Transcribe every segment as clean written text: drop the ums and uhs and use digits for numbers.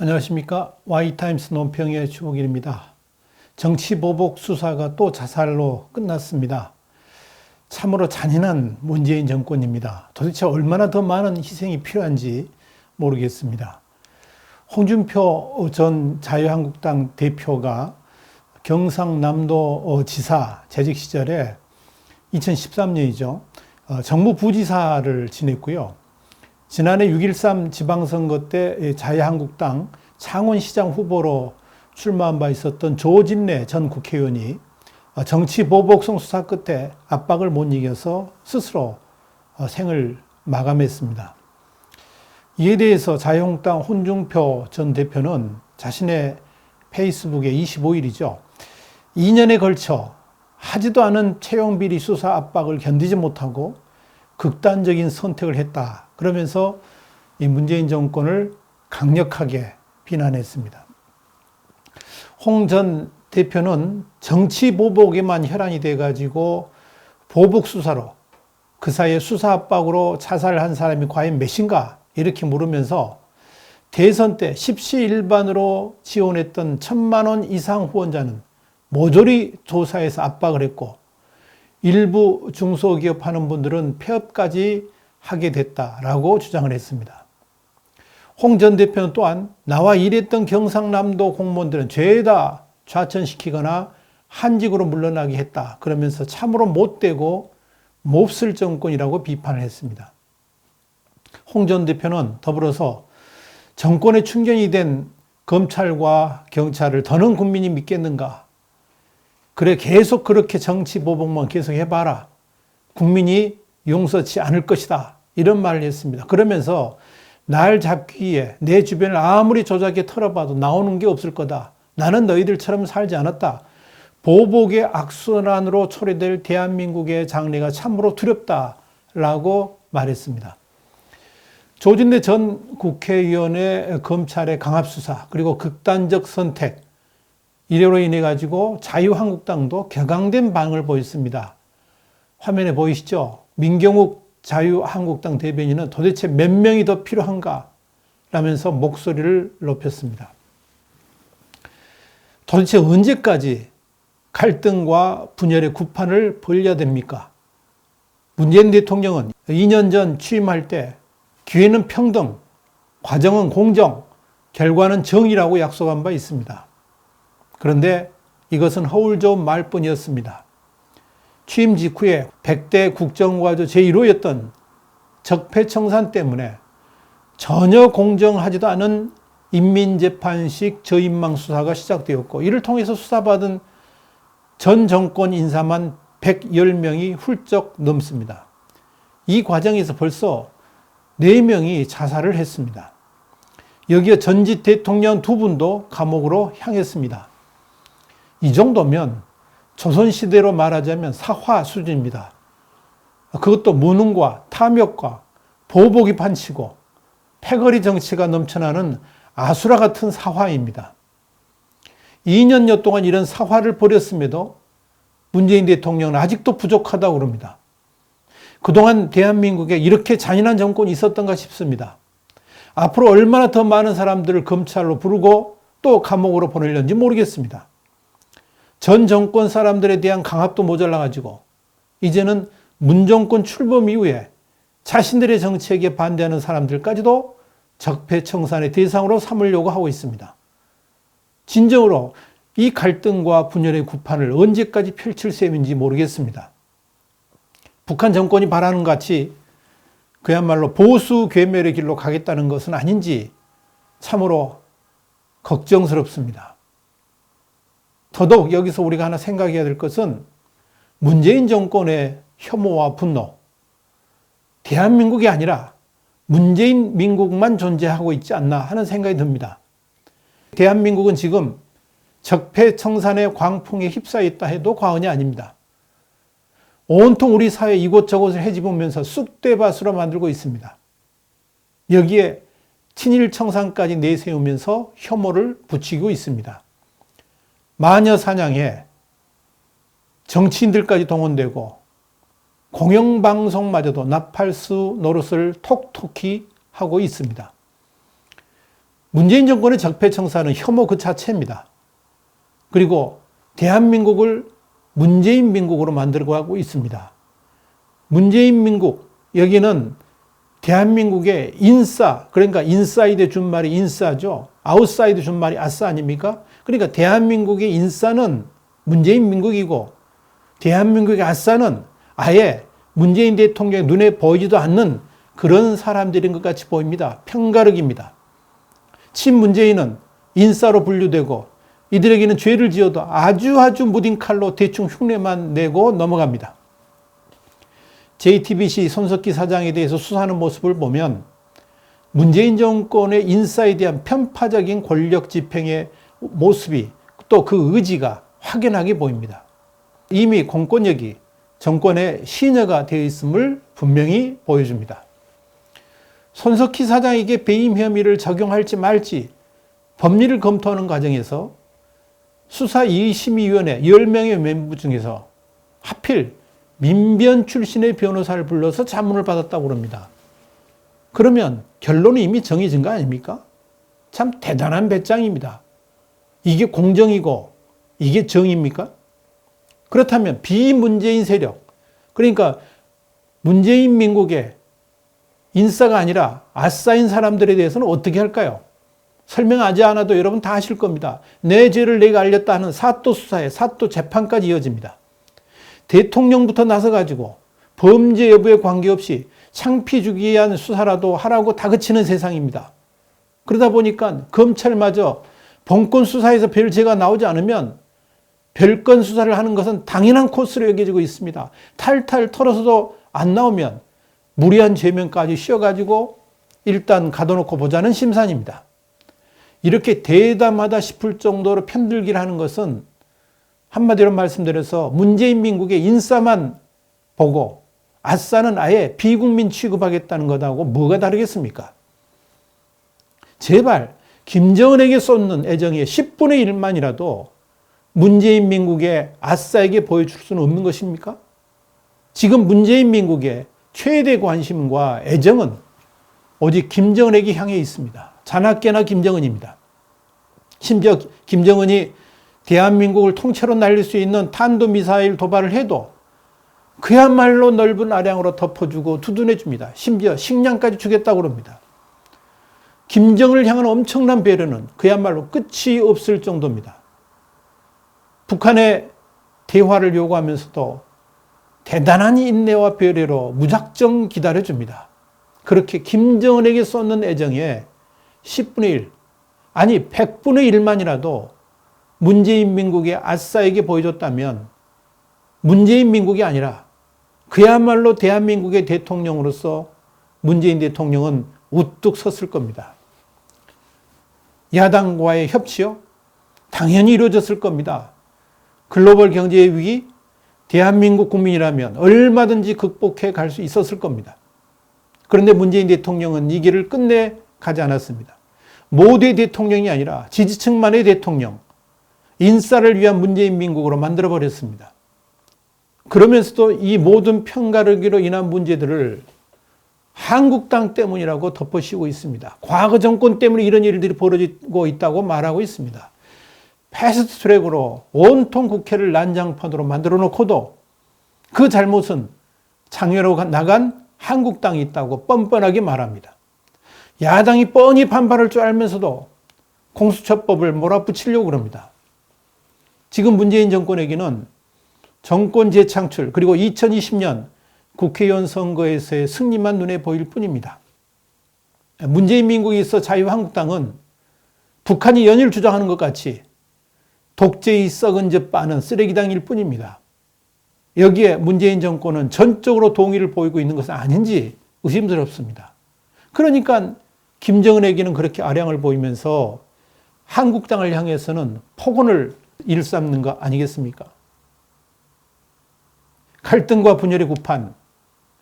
안녕하십니까. Y타임스 논평의 주목일입니다. 정치보복 수사가 또 자살로 끝났습니다. 참으로 잔인한 문재인 정권입니다. 도대체 얼마나 더 많은 희생이 필요한지 모르겠습니다. 홍준표 전 자유한국당 대표가 경상남도 지사 재직 시절에 2013년이죠. 정무 부지사를 지냈고요. 지난해 6.13 지방선거 때 자유한국당 창원시장 후보로 출마한 바 있었던 조진래 전 국회의원이 정치보복성 수사 끝에 압박을 못 이겨서 스스로 생을 마감했습니다. 이에 대해서 자유한국당 홍준표 전 대표는 자신의 페이스북에 25일이죠. 2년에 걸쳐 하지도 않은 채용비리 수사 압박을 견디지 못하고 극단적인 선택을 했다. 그러면서 이 문재인 정권을 강력하게 비난했습니다. 홍 전 대표는 정치 보복에만 혈안이 돼가지고 보복 수사로 그 사이에 수사 압박으로 자살한 사람이 과연 몇인가 이렇게 물으면서 대선 때 십시일반으로 지원했던 1,000만 원 이상 후원자는 모조리 조사해서 압박을 했고 일부 중소기업 하는 분들은 폐업까지 하게 됐다라고 주장을 했습니다. 홍 전 대표는 또한 나와 일했던 경상남도 공무원들은 죄다 좌천시키거나 한직으로 물러나게 했다. 그러면서 참으로 못되고 몹쓸 정권이라고 비판을 했습니다. 홍 전 대표는 더불어서 정권의 충견이 된 검찰과 경찰을 더는 국민이 믿겠는가? 그래 계속 그렇게 정치보복만 계속 해봐라. 국민이 용서치 않을 것이다. 이런 말을 했습니다. 그러면서 날 잡기 위해 내 주변을 아무리 조작에 털어봐도 나오는 게 없을 거다. 나는 너희들처럼 살지 않았다. 보복의 악순환으로 초래될 대한민국의 장래가 참으로 두렵다라고 말했습니다. 조진래 전 국회의원의 검찰의 강압수사 그리고 극단적 선택 이래로 인해 가지고 자유한국당도 격앙된 반응을 보였습니다. 화면에 보이시죠? 민경욱 자유한국당 대변인은 도대체 몇 명이 더 필요한가? 라면서 목소리를 높였습니다. 도대체 언제까지 갈등과 분열의 구판을 벌여야 됩니까? 문재인 대통령은 2년 전 취임할 때 기회는 평등, 과정은 공정, 결과는 정의라고 약속한 바 있습니다. 그런데 이것은 허울 좋은 말뿐이었습니다. 취임 직후에 100대 국정과제 제1호였던 적폐청산 때문에 전혀 공정하지도 않은 인민재판식 저인망 수사가 시작되었고 이를 통해서 수사받은 전 정권 인사만 110명이 훌쩍 넘습니다. 이 과정에서 벌써 4명이 자살을 했습니다. 여기에 전직 대통령 2분도 감옥으로 향했습니다. 이 정도면 조선시대로 말하자면 사화 수준입니다. 그것도 무능과 탐욕과 보복이 판치고 패거리 정치가 넘쳐나는 아수라 같은 사화입니다. 2년여 동안 이런 사화를 벌였음에도 문재인 대통령은 아직도 부족하다고 그럽니다. 그동안 대한민국에 이렇게 잔인한 정권이 있었던가 싶습니다. 앞으로 얼마나 더 많은 사람들을 검찰로 부르고 또 감옥으로 보내려는지 모르겠습니다. 전 정권 사람들에 대한 강압도 모자라가지고 이제는 문정권 출범 이후에 자신들의 정책에 반대하는 사람들까지도 적폐청산의 대상으로 삼으려고 하고 있습니다. 진정으로 이 갈등과 분열의 구판을 언제까지 펼칠 셈인지 모르겠습니다. 북한 정권이 바라는 것 같이 그야말로 보수 괴멸의 길로 가겠다는 것은 아닌지 참으로 걱정스럽습니다. 더더욱 여기서 우리가 하나 생각해야 될 것은 문재인 정권의 혐오와 분노, 대한민국이 아니라 문재인 민국만 존재하고 있지 않나 하는 생각이 듭니다. 대한민국은 지금 적폐청산의 광풍에 휩싸여 있다 해도 과언이 아닙니다. 온통 우리 사회 이곳저곳을 헤집으면서 쑥대밭으로 만들고 있습니다. 여기에 친일청산까지 내세우면서 혐오를 부추기고 있습니다. 마녀 사냥에 정치인들까지 동원되고 공영방송마저도 나팔수 노릇을 톡톡히 하고 있습니다. 문재인 정권의 적폐청산은 혐오 그 자체입니다. 그리고 대한민국을 문재인 민국으로 만들어가고 있습니다. 문재인 민국, 여기는 대한민국의 인싸, 그러니까 인사이드 준말이 인싸죠. 아웃사이드 준말이 아싸 아닙니까? 그러니까 대한민국의 인싸는 문재인 민국이고 대한민국의 아싸는 아예 문재인 대통령의 눈에 보이지도 않는 그런 사람들인 것 같이 보입니다. 편가르기입니다. 친문재인은 인싸로 분류되고 이들에게는 죄를 지어도 아주 무딘 칼로 대충 흉내만 내고 넘어갑니다. JTBC 손석희 사장에 대해서 수사하는 모습을 보면 문재인 정권의 인사에 대한 편파적인 권력 집행의 모습이 또 그 의지가 확연하게 보입니다. 이미 공권력이 정권의 시녀가 되어 있음을 분명히 보여줍니다. 손석희 사장에게 배임 혐의를 적용할지 말지 법리를 검토하는 과정에서 수사이의심의위원회 10명의 멤버 중에서 하필 민변 출신의 변호사를 불러서 자문을 받았다고 합니다. 그러면 결론은 이미 정해진 거 아닙니까? 참 대단한 배짱입니다. 이게 공정이고 이게 정의입니까? 그렇다면 비문재인 세력, 그러니까 문재인 민국의 인싸가 아니라 아싸인 사람들에 대해서는 어떻게 할까요? 설명하지 않아도 여러분 다 아실 겁니다. 내 죄를 내가 알렸다 하는 사또 수사에 사또 재판까지 이어집니다. 대통령부터 나서가지고 범죄 여부에 관계없이 창피 주기 위한 수사라도 하라고 다그치는 세상입니다. 그러다 보니까 검찰마저 본건 수사에서 별 죄가 나오지 않으면 별건 수사를 하는 것은 당연한 코스로 여겨지고 있습니다. 탈탈 털어서도 안 나오면 무리한 죄명까지 씌워가지고 일단 가둬놓고 보자는 심산입니다. 이렇게 대담하다 싶을 정도로 편들기를 하는 것은 한마디로 말씀드려서 문재인 민국의 인싸만 보고 아싸는 아예 비국민 취급하겠다는 것하고 뭐가 다르겠습니까? 제발 김정은에게 쏟는 애정의 10분의 1만이라도 문재인 민국의 아싸에게 보여줄 수는 없는 것입니까? 지금 문재인 민국의 최대 관심과 애정은 오직 김정은에게 향해 있습니다. 자나깨나 김정은입니다. 심지어 김정은이 대한민국을 통째로 날릴 수 있는 탄도미사일 도발을 해도 그야말로 넓은 아량으로 덮어주고 두둔해줍니다. 심지어 식량까지 주겠다고 합니다. 김정은을 향한 엄청난 배려는 그야말로 끝이 없을 정도입니다. 북한의 대화를 요구하면서도 대단한 인내와 배려로 무작정 기다려줍니다. 그렇게 김정은에게 쏟는 애정의 10분의 1, 아니 100분의 1만이라도 문재인 민국의 아싸에게 보여줬다면 문재인 민국이 아니라 그야말로 대한민국의 대통령으로서 문재인 대통령은 우뚝 섰을 겁니다. 야당과의 협치요? 당연히 이루어졌을 겁니다. 글로벌 경제의 위기, 대한민국 국민이라면 얼마든지 극복해 갈 수 있었을 겁니다. 그런데 문재인 대통령은 이 길을 끝내 가지 않았습니다. 모두의 대통령이 아니라 지지층만의 대통령, 인싸를 위한 문재인 민국으로 만들어버렸습니다. 그러면서도 이 모든 편가르기로 인한 문제들을 한국당 때문이라고 덮어씌우고 있습니다. 과거 정권 때문에 이런 일들이 벌어지고 있다고 말하고 있습니다. 패스트 트랙으로 온통 국회를 난장판으로 만들어 놓고도 그 잘못은 장외로 나간 한국당이 있다고 뻔뻔하게 말합니다. 야당이 뻔히 반발할 줄 알면서도 공수처법을 몰아붙이려고 합니다. 지금 문재인 정권에게는 정권 재창출 그리고 2020년 국회의원 선거에서의 승리만 눈에 보일 뿐입니다. 문재인 민국에 있어 자유한국당은 북한이 연일 주장하는 것 같이 독재의 썩은 젖 빠는 쓰레기당일 뿐입니다. 여기에 문재인 정권은 전적으로 동의를 보이고 있는 것은 아닌지 의심스럽습니다. 그러니까 김정은에게는 그렇게 아량을 보이면서 한국당을 향해서는 폭언을 일삼는 거 아니겠습니까? 갈등과 분열의 구판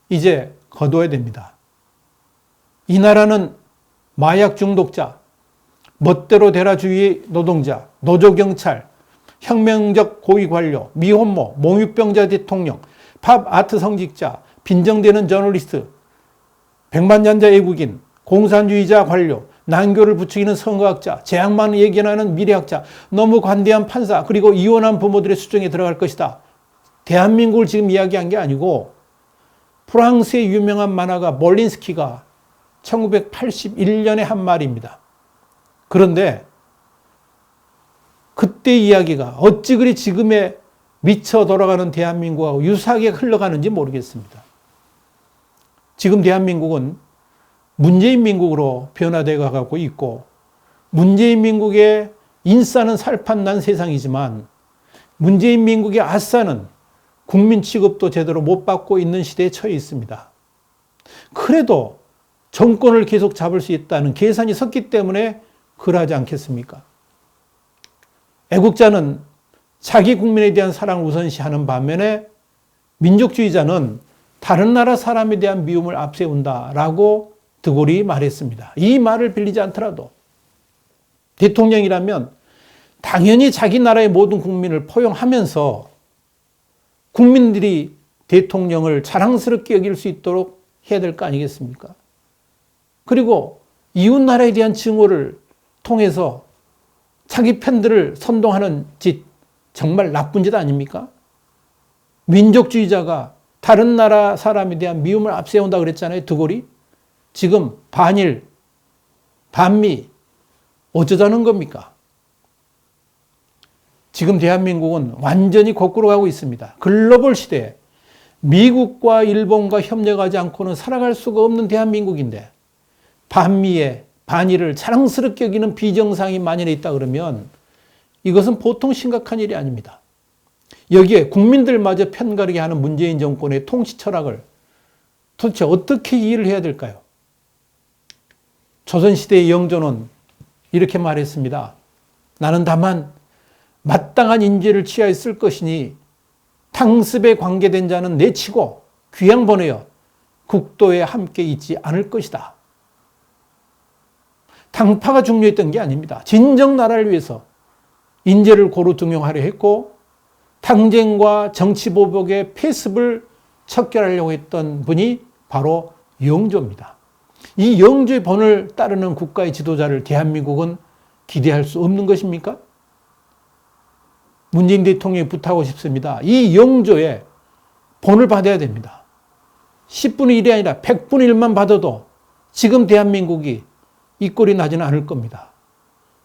이제 거둬야 됩니다. 이 나라는 마약 중독자, 멋대로 되라주의 노동자, 노조경찰, 혁명적 고위관료, 미혼모, 몽유병자 대통령, 팝 아트 성직자, 빈정되는 저널리스트, 백만년자 애국인, 공산주의자 관료, 난교를 부추기는 선거학자, 재앙만 예견하는 미래학자, 너무 관대한 판사, 그리고 이혼한 부모들의 수정에 들어갈 것이다. 대한민국을 지금 이야기한 게 아니고 프랑스의 유명한 만화가 몰린스키가 1981년에 한 말입니다. 그런데 그때 이야기가 어찌 그리 지금의 미쳐 돌아가는 대한민국하고 유사하게 흘러가는지 모르겠습니다. 지금 대한민국은 문재인 민국으로 변화되어 가고 있고 문재인 민국의 인싸는 살판난 세상이지만 문재인 민국의 아싸는 국민 취급도 제대로 못 받고 있는 시대에 처해 있습니다. 그래도 정권을 계속 잡을 수 있다는 계산이 섰기 때문에 그러하지 않겠습니까? 애국자는 자기 국민에 대한 사랑을 우선시하는 반면에 민족주의자는 다른 나라 사람에 대한 미움을 앞세운다라고 드골이 말했습니다. 이 말을 빌리지 않더라도 대통령이라면 당연히 자기 나라의 모든 국민을 포용하면서 국민들이 대통령을 자랑스럽게 여길 수 있도록 해야 될 거 아니겠습니까? 그리고 이웃나라에 대한 증오를 통해서 자기 팬들을 선동하는 짓, 정말 나쁜 짓 아닙니까? 민족주의자가 다른 나라 사람에 대한 미움을 앞세운다 그랬잖아요, 드골이. 지금 반일, 반미 어쩌자는 겁니까? 지금 대한민국은 완전히 거꾸로 가고 있습니다. 글로벌 시대에 미국과 일본과 협력하지 않고는 살아갈 수가 없는 대한민국인데 반미에 반일을 자랑스럽게 여기는 비정상이 만연해 있다 그러면 이것은 보통 심각한 일이 아닙니다. 여기에 국민들마저 편가르게 하는 문재인 정권의 통치 철학을 도대체 어떻게 이해를 해야 될까요? 조선시대의 영조는 이렇게 말했습니다. 나는 다만 마땅한 인재를 취하여 쓸 것이니 탕습에 관계된 자는 내치고 귀양 보내어 국도에 함께 있지 않을 것이다. 당파가 중요했던 게 아닙니다. 진정 나라를 위해서 인재를 고루 등용하려 했고 탕쟁과 정치보복의 폐습을 척결하려고 했던 분이 바로 영조입니다. 이 영조의 본을 따르는 국가의 지도자를 대한민국은 기대할 수 없는 것입니까? 문재인 대통령이 부탁하고 싶습니다. 이 영조의 본을 받아야 됩니다. 10분의 1이 아니라 100분의 1만 받아도 지금 대한민국이 이 꼴이 나지는 않을 겁니다.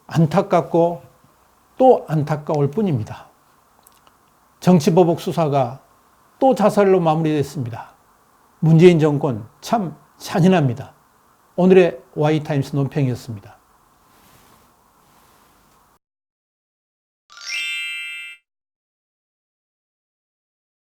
안타깝고 또 안타까울 뿐입니다. 정치보복 수사가 또 자살로 마무리됐습니다. 문재인 정권 참 잔인합니다. 오늘의 Y타임스 논평이었습니다.